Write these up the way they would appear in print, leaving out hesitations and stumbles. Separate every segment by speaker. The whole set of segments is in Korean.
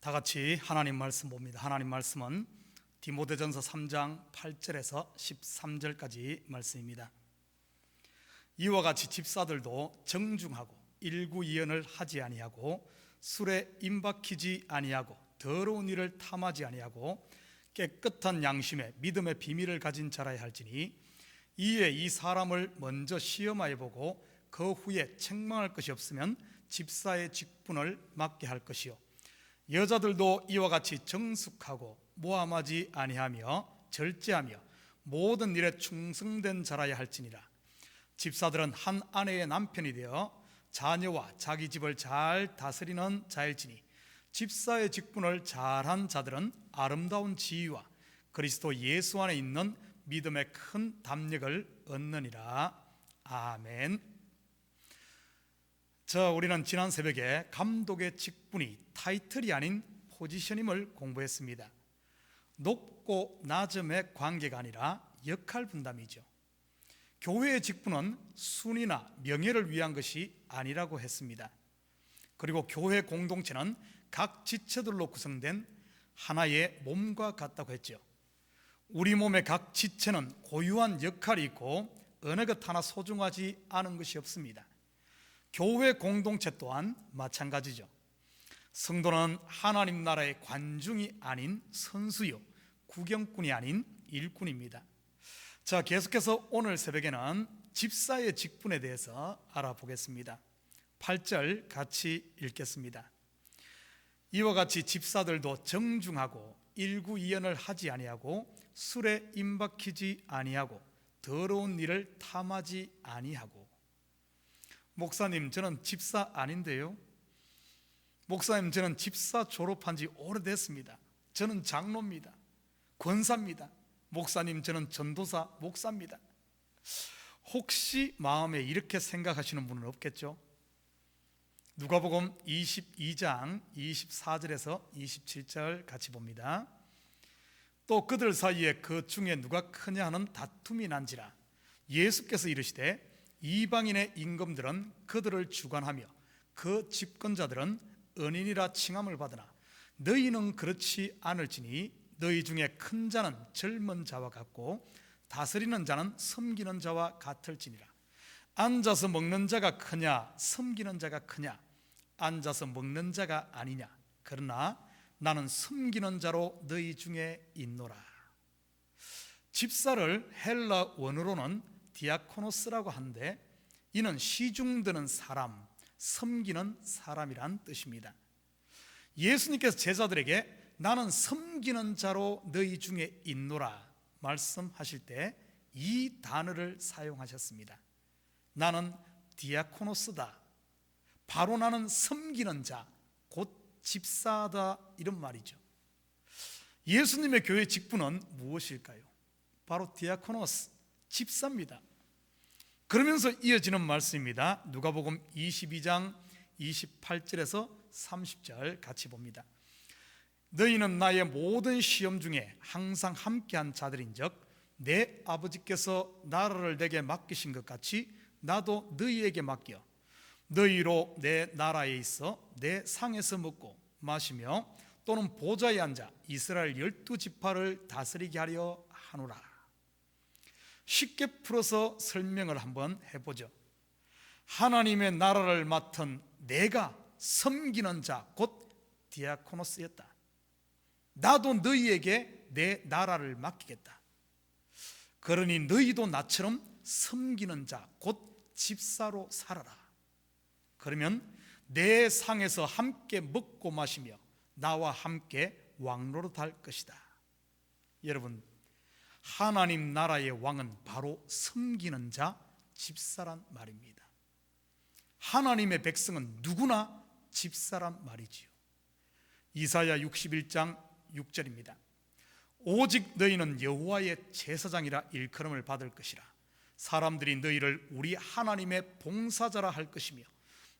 Speaker 1: 다 같이 하나님 말씀 봅니다. 하나님 말씀은 디모데전서 3장 8절에서 13절까지 말씀입니다. 이와 같이 집사들도 정중하고 일구이연을 하지 아니하고 술에 임박히지 아니하고 더러운 일을 탐하지 아니하고 깨끗한 양심에 믿음의 비밀을 가진 자라야 할지니 이에 이 사람을 먼저 시험하여 보고 그 후에 책망할 것이 없으면 집사의 직분을 맡게 할 것이요 여자들도 이와 같이 정숙하고 모함하지 아니하며 절제하며 모든 일에 충성된 자라야 할지니라. 집사들은 한 아내의 남편이 되어 자녀와 자기 집을 잘 다스리는 자일지니 집사의 직분을 잘한 자들은 아름다운 지위와 그리스도 예수 안에 있는 믿음의 큰 담력을 얻느니라. 아멘. 우리는 지난 새벽에 감독의 직분이 타이틀이 아닌 포지션임을 공부했습니다. 높고 낮음의 관계가 아니라 역할 분담이죠. 교회의 직분은 순위나 명예를 위한 것이 아니라고 했습니다. 그리고 교회 공동체는 각 지체들로 구성된 하나의 몸과 같다고 했죠. 우리 몸의 각 지체는 고유한 역할이 있고 어느 것 하나 소중하지 않은 것이 없습니다. 교회 공동체 또한 마찬가지죠. 성도는 하나님 나라의 관중이 아닌 선수요 구경꾼이 아닌 일꾼입니다. 계속해서 오늘 새벽에는 집사의 직분에 대해서 알아보겠습니다. 8절 같이 읽겠습니다. 이와 같이 집사들도 정중하고 일구이연을 하지 아니하고 술에 임박히지 아니하고 더러운 일을 탐하지 아니하고. 목사님, 저는 집사 아닌데요. 목사님, 저는 집사 졸업한 지 오래됐습니다. 저는 장로입니다. 권사입니다. 목사님, 저는 전도사 목사입니다. 혹시 마음에 이렇게 생각하시는 분은 없겠죠? 누가복음 22장 24절에서 27절 같이 봅니다. 또 그들 사이에 그 중에 누가 크냐 하는 다툼이 난지라 예수께서 이르시되 이방인의 임금들은 그들을 주관하며 그 집권자들은 은인이라 칭함을 받으나 너희는 그렇지 않을지니 너희 중에 큰 자는 젊은 자와 같고 다스리는 자는 섬기는 자와 같을지니라. 앉아서 먹는 자가 크냐 섬기는 자가 크냐? 앉아서 먹는 자가 아니냐? 그러나 나는 섬기는 자로 너희 중에 있노라. 집사를 헬라 원어로는 디아코노스라고 하는데 이는 시중드는 사람, 섬기는 사람이란 뜻입니다. 예수님께서 제자들에게 나는 섬기는 자로 너희 중에 있노라 말씀하실 때 이 단어를 사용하셨습니다. 나는 디아코노스다. 바로 나는 섬기는 자, 곧 집사다, 이런 말이죠. 예수님의 교회 직분은 무엇일까요? 바로 디아코노스, 집사입니다. 그러면서 이어지는 말씀입니다. 누가복음 22장 28절에서 30절 같이 봅니다. 너희는 나의 모든 시험 중에 항상 함께한 자들인즉 내 아버지께서 나라를 내게 맡기신 것 같이 나도 너희에게 맡겨 너희로 내 나라에 있어 내 상에서 먹고 마시며 또는 보좌에 앉아 이스라엘 12지파를 다스리게 하려 하노라. 쉽게 풀어서 설명을 한번 해보죠. 하나님의 나라를 맡은 내가 섬기는 자, 곧 디아코노스였다. 나도 너희에게 내 나라를 맡기겠다. 그러니 너희도 나처럼 섬기는 자, 곧 집사로 살아라. 그러면 내 상에서 함께 먹고 마시며 나와 함께 왕노릇 할 것이다. 여러분, 하나님 나라의 왕은 바로 섬기는 자, 집사란 말입니다. 하나님의 백성은 누구나 집사란 말이지요. 이사야 61장 6절입니다. 오직 너희는 여호와의 제사장이라 일컬음을 받을 것이라. 사람들이 너희를 우리 하나님의 봉사자라 할 것이며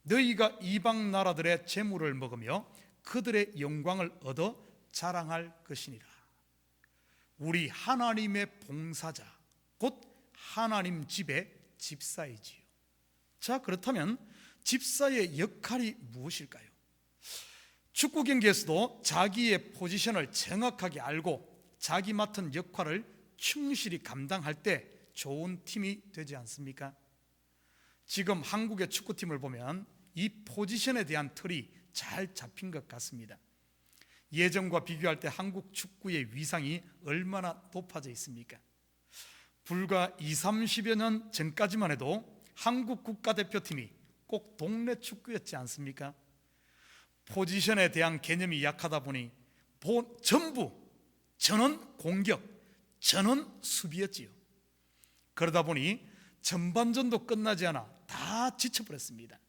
Speaker 1: 너희가 이방 나라들의 재물을 먹으며 그들의 영광을 얻어 자랑할 것이니라. 우리 하나님의 봉사자, 곧 하나님 집의 집사이지요. 그렇다면 집사의 역할이 무엇일까요? 축구 경기에서도 자기의 포지션을 정확하게 알고 자기 맡은 역할을 충실히 감당할 때 좋은 팀이 되지 않습니까? 지금 한국의 축구팀을 보면 이 포지션에 대한 틀이 잘 잡힌 것 같습니다. 예전과 비교할 때 한국 축구의 위상이 얼마나 높아져 있습니까? 불과 20, 30여 년 전까지만 해도 한국 국가대표팀이 꼭 동네 축구였지 않습니까? 포지션에 대한 개념이 약하다 보니 전부 저는 공격, 저는 수비였지요. 그러다 보니 전반전도 끝나지 않아 다 지쳐버렸습니다.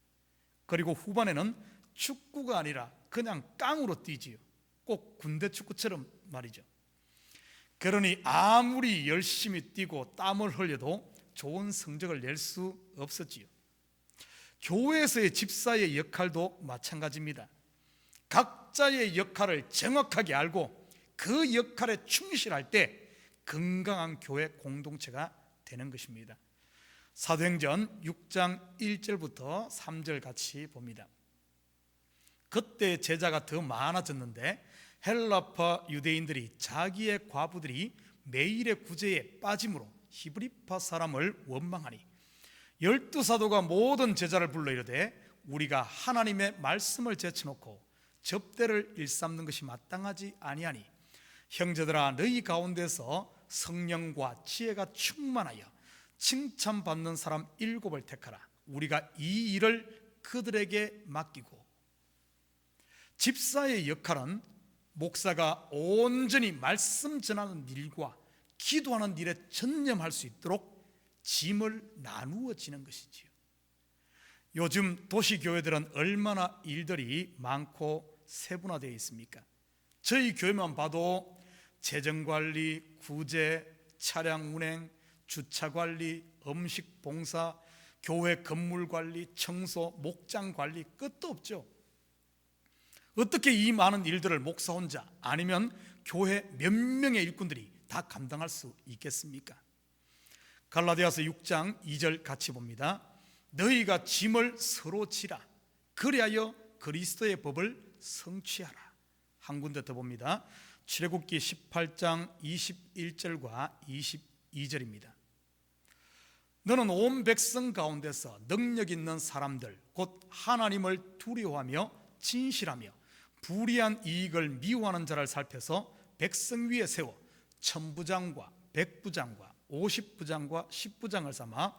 Speaker 1: 그리고 후반에는 축구가 아니라 그냥 깡으로 뛰지요. 꼭 군대 축구처럼 말이죠. 그러니 아무리 열심히 뛰고 땀을 흘려도 좋은 성적을 낼 수 없었지요. 교회에서의 집사의 역할도 마찬가지입니다. 각자의 역할을 정확하게 알고 그 역할에 충실할 때 건강한 교회 공동체가 되는 것입니다. 사도행전 6장 1절부터 3절 같이 봅니다. 그때 제자가 더 많아졌는데 헬라파 유대인들이 자기의 과부들이 매일의 구제에 빠짐으로 히브리파 사람을 원망하니 12사도가 모든 제자를 불러 이르되 우리가 하나님의 말씀을 제쳐놓고 접대를 일삼는 것이 마땅하지 아니하니 형제들아 너희 가운데서 성령과 지혜가 충만하여 칭찬받는 사람 7을 택하라. 우리가 이 일을 그들에게 맡기고. 집사의 역할은 목사가 온전히 말씀 전하는 일과 기도하는 일에 전념할 수 있도록 짐을 나누어 지는 것이지요. 요즘 도시교회들은 얼마나 일들이 많고 세분화되어 있습니까? 저희 교회만 봐도 재정관리, 구제, 차량 운행, 주차관리, 음식 봉사, 교회 건물관리, 청소, 목장관리 끝도 없죠. 어떻게 이 많은 일들을 목사 혼자 아니면 교회 몇 명의 일꾼들이 다 감당할 수 있겠습니까? 갈라디아서 6장 2절 같이 봅니다. 너희가 짐을 서로 지라. 그리하여 그리스도의 법을 성취하라. 한 군데 더 봅니다. 출애굽기 18장 21절과 22절입니다. 너는 온 백성 가운데서 능력 있는 사람들 곧 하나님을 두려워하며 진실하며 불의한 이익을 미워하는 자를 살펴서 백성 위에 세워 천부장과 백부장과 50부장과 10부장을 삼아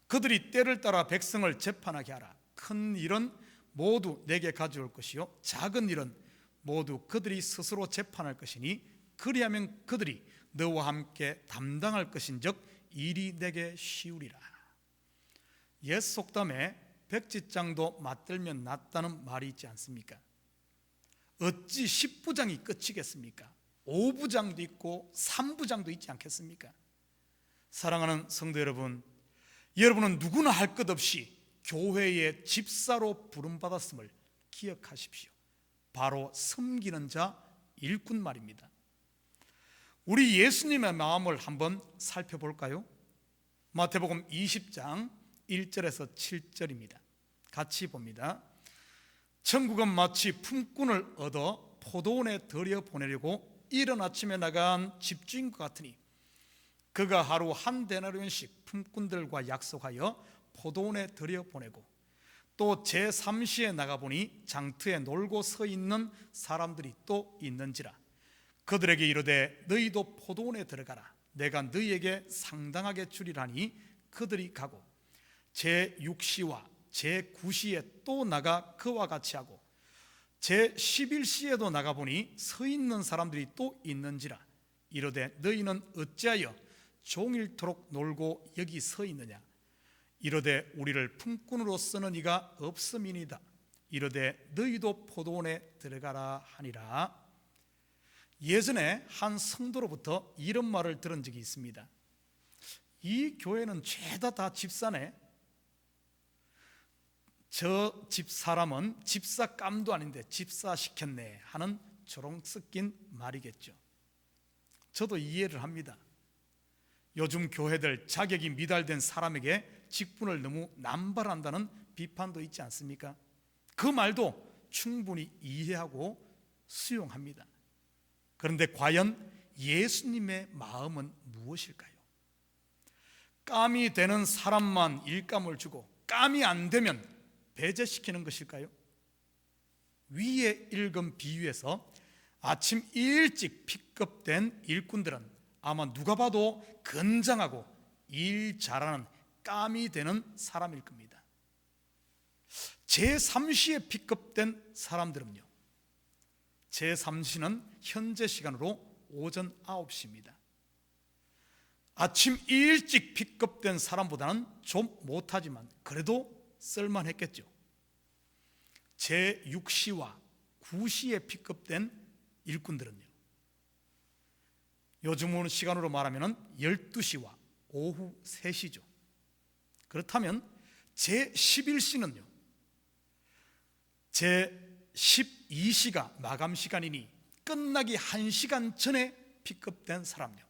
Speaker 1: 그들이 때를 따라 백성을 재판하게 하라. 큰 일은 모두 내게 가져올 것이요 작은 일은 모두 그들이 스스로 재판할 것이니 그리하면 그들이 너와 함께 담당할 것인즉 일이 내게 쉬우리라. 옛 속담에 백지장도 맞들면 낫다는 말이 있지 않습니까? 어찌 10부장이 끝이겠습니까? 5부장도 있고 3부장도 있지 않겠습니까? 사랑하는 성도 여러분, 여러분은 누구나 할 것 없이 교회의 집사로 부름받았음을 기억하십시오. 바로 섬기는 자, 일꾼 말입니다. 우리 예수님의 마음을 한번 살펴볼까요? 마태복음 20장 1절에서 7절입니다. 같이 봅니다. 천국은 마치 품꾼을 얻어 포도원에 들여보내려고 이른 아침에 나간 집주인과 같으니 그가 하루 한 데나리온씩 품꾼들과 약속하여 포도원에 들여보내고 또 제3시에 나가보니 장터에 놀고 서 있는 사람들이 또 있는지라. 그들에게 이르되 너희도 포도원에 들어가라. 내가 너희에게 상당하게 주리라니 그들이 가고 제6시와 제9시에 또 나가 그와 같이 하고 제11시에도 나가보니 서 있는 사람들이 또 있는지라. 이르되 너희는 어찌하여 종일토록 놀고 여기 서 있느냐. 이르되 우리를 품꾼으로 쓰는 이가 없음이니이다. 이르되 너희도 포도원에 들어가라 하니라. 예전에 한 성도로부터 이런 말을 들은 적이 있습니다. 이 교회는 죄다 다 집사네. 저 집 사람은 집사감도 아닌데 집사 시켰네 하는 조롱 섞인 말이겠죠. 저도 이해를 합니다. 요즘 교회들 자격이 미달된 사람에게 직분을 너무 남발한다는 비판도 있지 않습니까? 그 말도 충분히 이해하고 수용합니다. 그런데 과연 예수님의 마음은 무엇일까요? 깜이 되는 사람만 일감을 주고 깜이 안 되면 배제시키는 것일까요? 위에 읽은 비유에서 아침 일찍 픽업된 일꾼들은 아마 누가 봐도 건장하고 일 잘하는 깜이 되는 사람일 겁니다. 제3시에 픽업된 사람들은요, 제3시는 현재 시간으로 오전 9시입니다. 아침 일찍 픽업된 사람보다는 좀 못하지만 그래도 쓸만했겠죠. 제6시와 9시에 픽업된 일꾼들은요, 요즘 시간으로 말하면 12시와 오후 3시죠. 그렇다면 제11시는요, 제12시가 마감 시간이니 끝나기 1시간 전에 픽업된 사람요.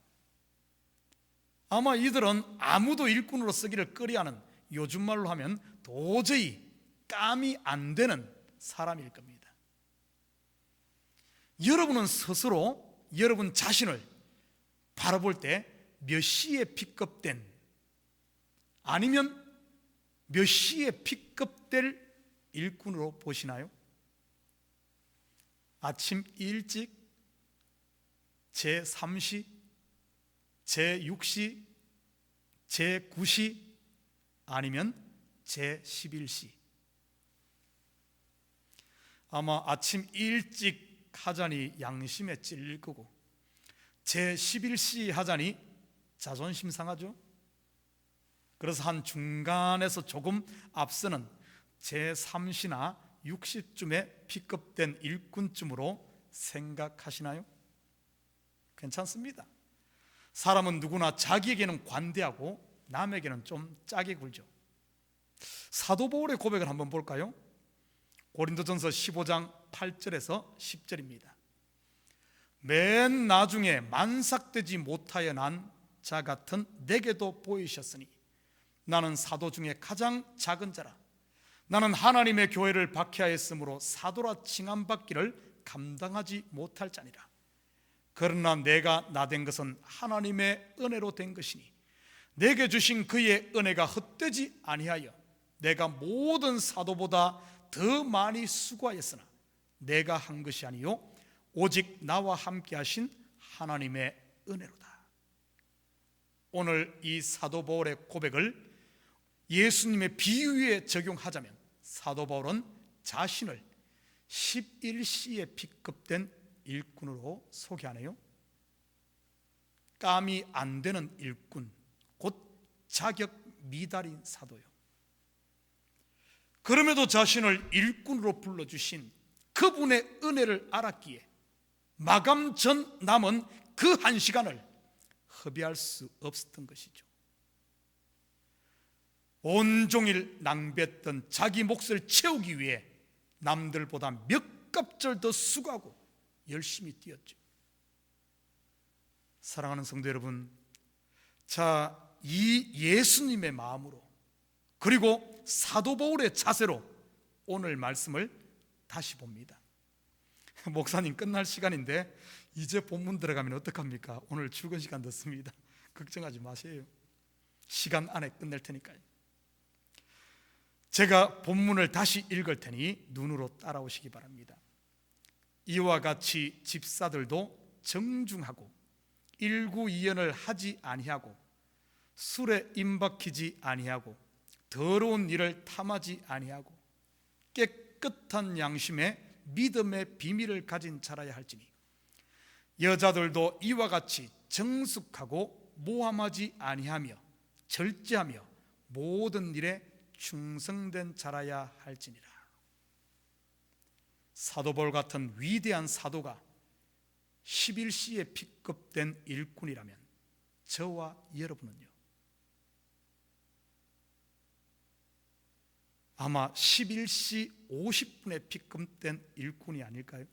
Speaker 1: 아마 이들은 아무도 일꾼으로 쓰기를 꺼려하는, 요즘 말로 하면 도저히 깜이 안 되는 사람일 겁니다. 여러분은 스스로 여러분 자신을 바라볼 때 몇 시에 픽업된, 아니면 몇 시에 픽업될 일꾼으로 보시나요? 아침 일찍, 제3시, 제6시, 제9시, 아니면 제11시. 아마 아침 일찍 하자니 양심에 찔릴 거고, 제11시 하자니 자존심 상하죠. 그래서 한 중간에서 조금 앞서는 제3시나 60쯤에 픽업된 일꾼쯤으로 생각하시나요? 괜찮습니다. 사람은 누구나 자기에게는 관대하고 남에게는 좀 짜게 굴죠. 사도 바울의 고백을 한번 볼까요? 고린도전서 15장 8절에서 10절입니다. 맨 나중에 만삭되지 못하여 난 자 같은 내게도 보이셨으니 나는 사도 중에 가장 작은 자라. 나는 하나님의 교회를 박해하였으므로 사도라 칭함받기를 감당하지 못할 자니라. 그러나 내가 나된 것은 하나님의 은혜로 된 것이니 내게 주신 그의 은혜가 헛되지 아니하여 내가 모든 사도보다 더 많이 수고하였으나 내가 한 것이 아니요 오직 나와 함께 하신 하나님의 은혜로다. 오늘 이 사도 바울의 고백을 예수님의 비유에 적용하자면 사도 바울은 자신을 11시에 픽업된 일꾼으로 소개하네요. 깜이 안 되는 일꾼, 곧 자격 미달인 사도요. 그럼에도 자신을 일꾼으로 불러주신 그분의 은혜를 알았기에 마감 전 남은 그 1시간을 허비할 수 없었던 것이죠. 온종일 낭비했던 자기 몫을 채우기 위해 남들보다 몇 갑절 더 수고하고 열심히 뛰었죠. 사랑하는 성도 여러분, 자, 이 예수님의 마음으로 그리고 사도 바울의 자세로 오늘 말씀을 다시 봅니다. 목사님, 끝날 시간인데 이제 본문 들어가면 어떡합니까? 오늘 출근 시간 늦습니다. 걱정하지 마세요. 시간 안에 끝낼 테니까요. 제가 본문을 다시 읽을 테니 눈으로 따라오시기 바랍니다. 이와 같이 집사들도 정중하고 일구이연을 하지 아니하고 술에 임박히지 아니하고 더러운 일을 탐하지 아니하고 깨끗한 양심에 믿음의 비밀을 가진 자라야 할지니 여자들도 이와 같이 정숙하고 모함하지 아니하며 절제하며 모든 일에 충성된 자라야 할지니라. 사도 바울 같은 위대한 사도가 11시에 픽업된 일꾼이라면 저와 여러분은요, 아마 11시 50분에 픽업된 일꾼이 아닐까요?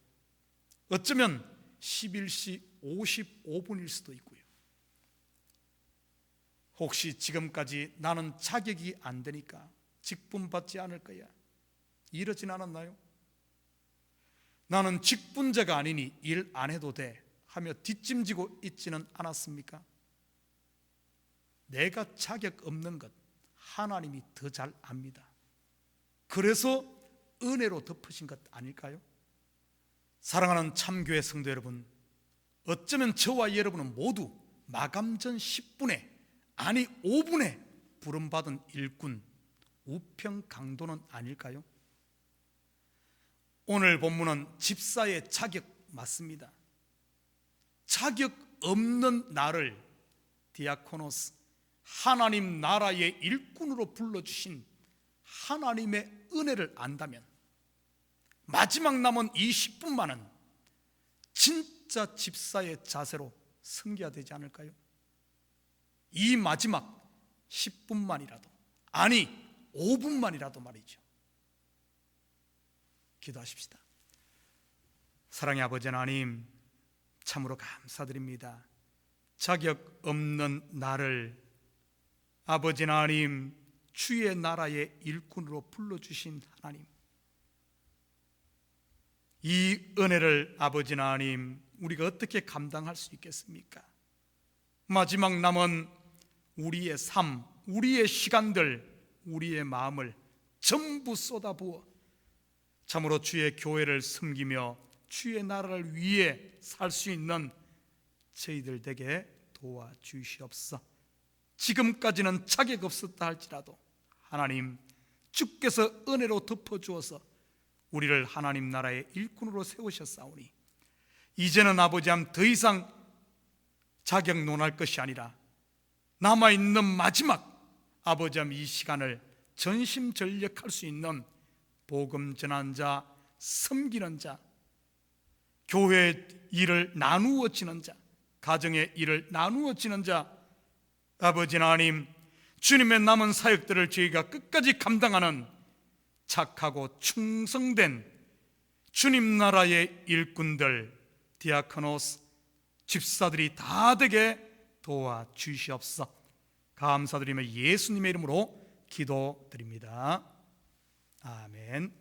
Speaker 1: 어쩌면 11시 55분일 수도 있고요. 혹시 지금까지 나는 자격이 안 되니까 직분 받지 않을 거야, 이러진 않았나요? 나는 직분자가 아니니 일 안 해도 돼 하며 뒷짐지고 있지는 않았습니까? 내가 자격 없는 것 하나님이 더 잘 압니다. 그래서 은혜로 덮으신 것 아닐까요? 사랑하는 참교회 성도 여러분, 어쩌면 저와 여러분은 모두 마감 전 10분에 아니 5분에 부름받은 일꾼, 우평 강도는 아닐까요? 오늘 본문은 집사의 자격 맞습니다. 자격 없는 나를 디아코노스, 하나님 나라의 일꾼으로 불러주신 하나님의 은혜를 안다면 마지막 남은 이 10분만은 진짜 집사의 자세로 섬겨야 되지 않을까요? 이 마지막 10분만이라도, 아니 5분만이라도 말이죠. 기도하십시다. 사랑의 아버지 하나님, 참으로 감사드립니다. 자격 없는 나를 아버지 하나님 주의 나라의 일꾼으로 불러주신 하나님, 이 은혜를 아버지 하나님 우리가 어떻게 감당할 수 있겠습니까? 마지막 남은 우리의 삶, 우리의 시간들, 우리의 마음을 전부 쏟아부어 참으로 주의 교회를 섬기며 주의 나라를 위해 살 수 있는 저희들 되게 도와주시옵소서. 지금까지는 자격 없었다 할지라도 하나님 주께서 은혜로 덮어주어서 우리를 하나님 나라의 일꾼으로 세우셨사오니 이제는 아버지 함 더 이상 자격 논할 것이 아니라 남아있는 마지막 아버지 함 이 시간을 전심전력할 수 있는 복음 전한 자, 섬기는 자, 교회의 일을 나누어지는 자, 가정의 일을 나누어지는 자, 아버지 하나님 주님의 남은 사역들을 저희가 끝까지 감당하는 착하고 충성된 주님 나라의 일꾼들, 디아코노스, 집사들이 다 되게 도와주시옵소서. 감사드리며 예수님의 이름으로 기도드립니다. 아멘.